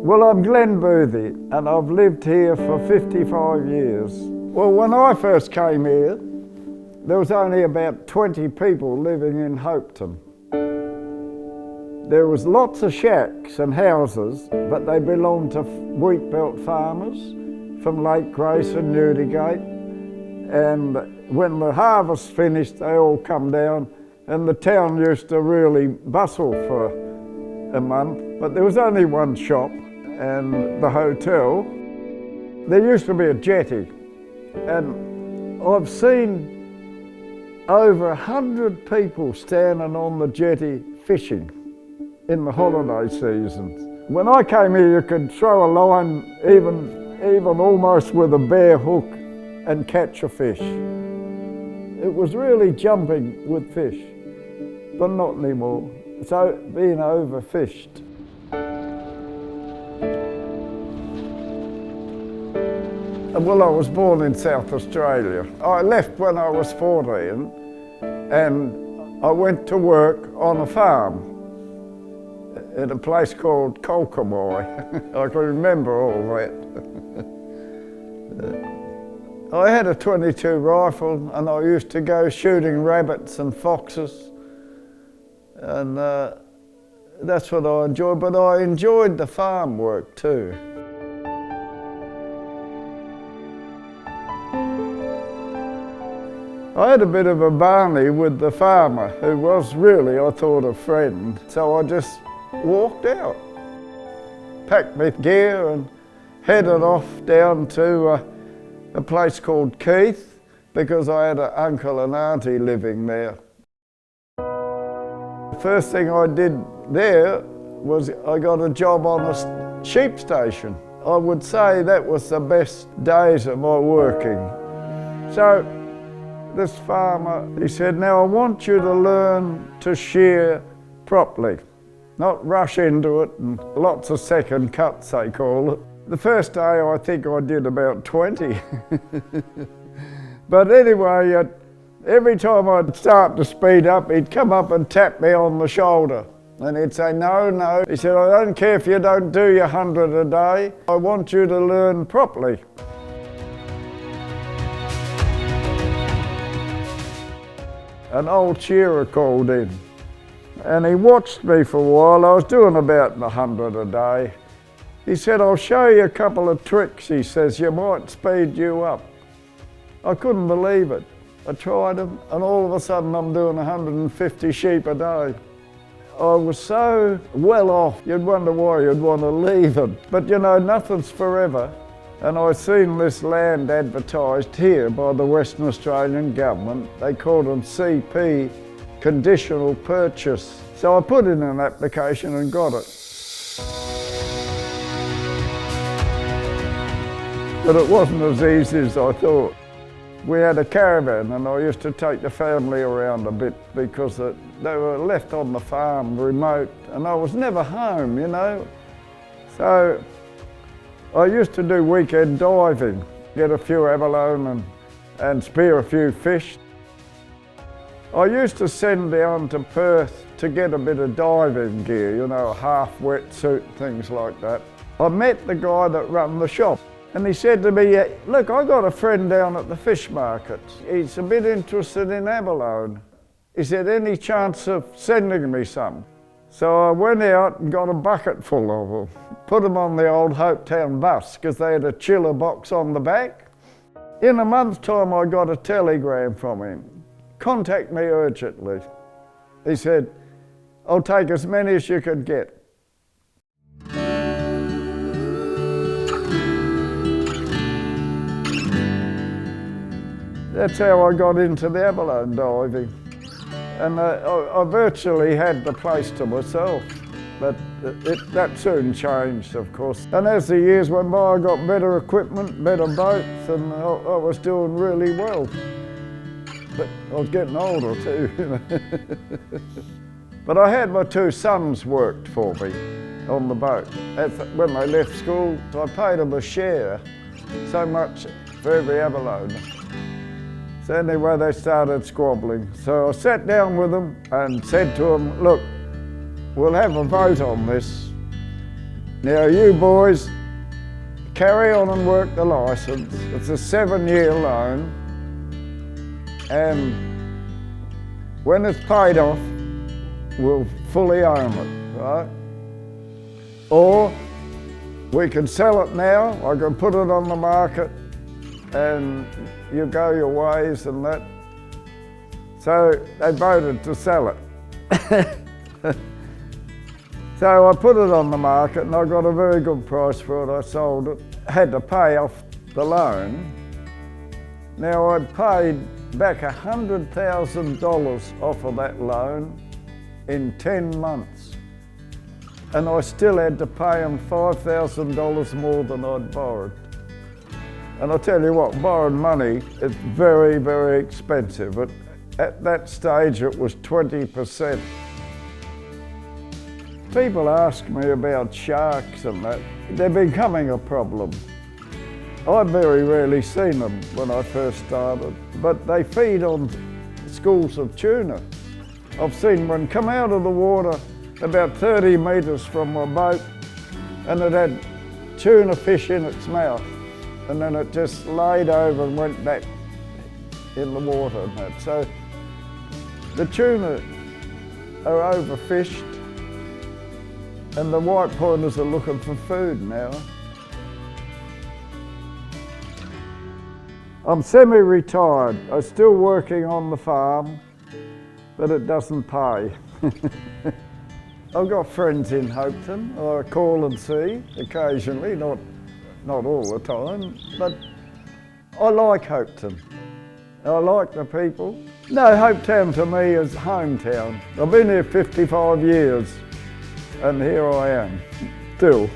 Well, I'm Glenn Boothey, and I've lived here for 55 years. Well, when I first came here, there was only about 20 people living in Hopetoun. There was lots of shacks and houses, but they belonged to wheat belt farmers from Lake Grace and Newdigate. And when the harvest finished, they all come down, and the town used to really bustle for a month. But there was only one shop and the hotel. There used to be a jetty, and I've seen over 100 people standing on the jetty fishing in the holiday seasons. When I came here, you could throw a line even almost with a bare hook and catch a fish. It was really jumping with fish, but not anymore. It's being overfished. Well, I was born in South Australia. I left when I was 14 and I went to work on a farm in a place called Kolkamoy. I can remember all that. I had a .22 rifle and I used to go shooting rabbits and foxes, and that's what I enjoyed, but I enjoyed the farm work too. I had a bit of a barney with the farmer, who was really, I thought, a friend. So I just walked out, packed my gear and headed off down to a place called Keith, because I had an uncle and auntie living there. The first thing I did there was I got a job on a sheep station. I would say that was the best days of my working. So this farmer, he said, now I want you to learn to shear properly, not rush into it, and lots of second cuts they call it. The first day I think I did about 20. But anyway, every time I'd start to speed up, he'd come up and tap me on the shoulder. And he'd say, no, no. He said, I don't care if you don't do your 100 a day. I want you to learn properly. An old shearer called in, and he watched me for a while. I was doing about 100 a day. He said, I'll show you a couple of tricks, he says, you might speed you up. I couldn't believe it. I tried them, and all of a sudden I'm doing 150 sheep a day. I was so well off, you'd wonder why you'd want to leave it. But you know, nothing's forever. And I've seen this land advertised here by the Western Australian government. They called them CP, conditional purchase. So I put in an application and got it. But it wasn't as easy as I thought. We had a caravan and I used to take the family around a bit because they were left on the farm remote and I was never home, you know. So I used to do weekend diving, get a few abalone and spear a few fish. I used to send down to Perth to get a bit of diving gear, you know, a half wetsuit, things like that. I met the guy that ran the shop and he said to me, look, I got a friend down at the fish markets. He's a bit interested in abalone. He said, any chance of sending me some? So I went out and got a bucket full of them, put them on the old Hopetoun bus because they had a chiller box on the back. In a month's time I got a telegram from him, contact me urgently. He said, I'll take as many as you could get. That's how I got into the abalone diving. And I virtually had the place to myself, but that soon changed, of course. And as the years went by, I got better equipment, better boats, and I was doing really well. But I was getting older too, you know. But I had my two sons worked for me on the boat. When they left school, I paid them a share, so much for every abalone. So anyway, they started squabbling. So I sat down with them and said to them, look, we'll have a vote on this. Now you boys, carry on and work the licence. It's a 7-year loan, and when it's paid off, we'll fully own it, right? Or we can sell it now, I can put it on the market, and you go your ways and that. So they voted to sell it. So I put it on the market and I got a very good price for it. I sold it, had to pay off the loan. Now I'd paid back $100,000 off of that loan in 10 months. And I still had to pay them $5,000 more than I'd borrowed. And I'll tell you what, borrowed money is very, very expensive. At that stage it was 20%. People ask me about sharks and that. They're becoming a problem. I very rarely seen them when I first started, but they feed on schools of tuna. I've seen one come out of the water about 30 metres from my boat, and it had tuna fish in its mouth, and then it just laid over and went back in the water and that. So the tuna are overfished, and the white pointers are looking for food now. I'm semi-retired. I'm still working on the farm, but it doesn't pay. I've got friends in Hopetoun. I call and see occasionally, not all the time, but I like Hopetoun. I like the people. No, Hopetoun to me is hometown. I've been here 55 years, and here I am, still.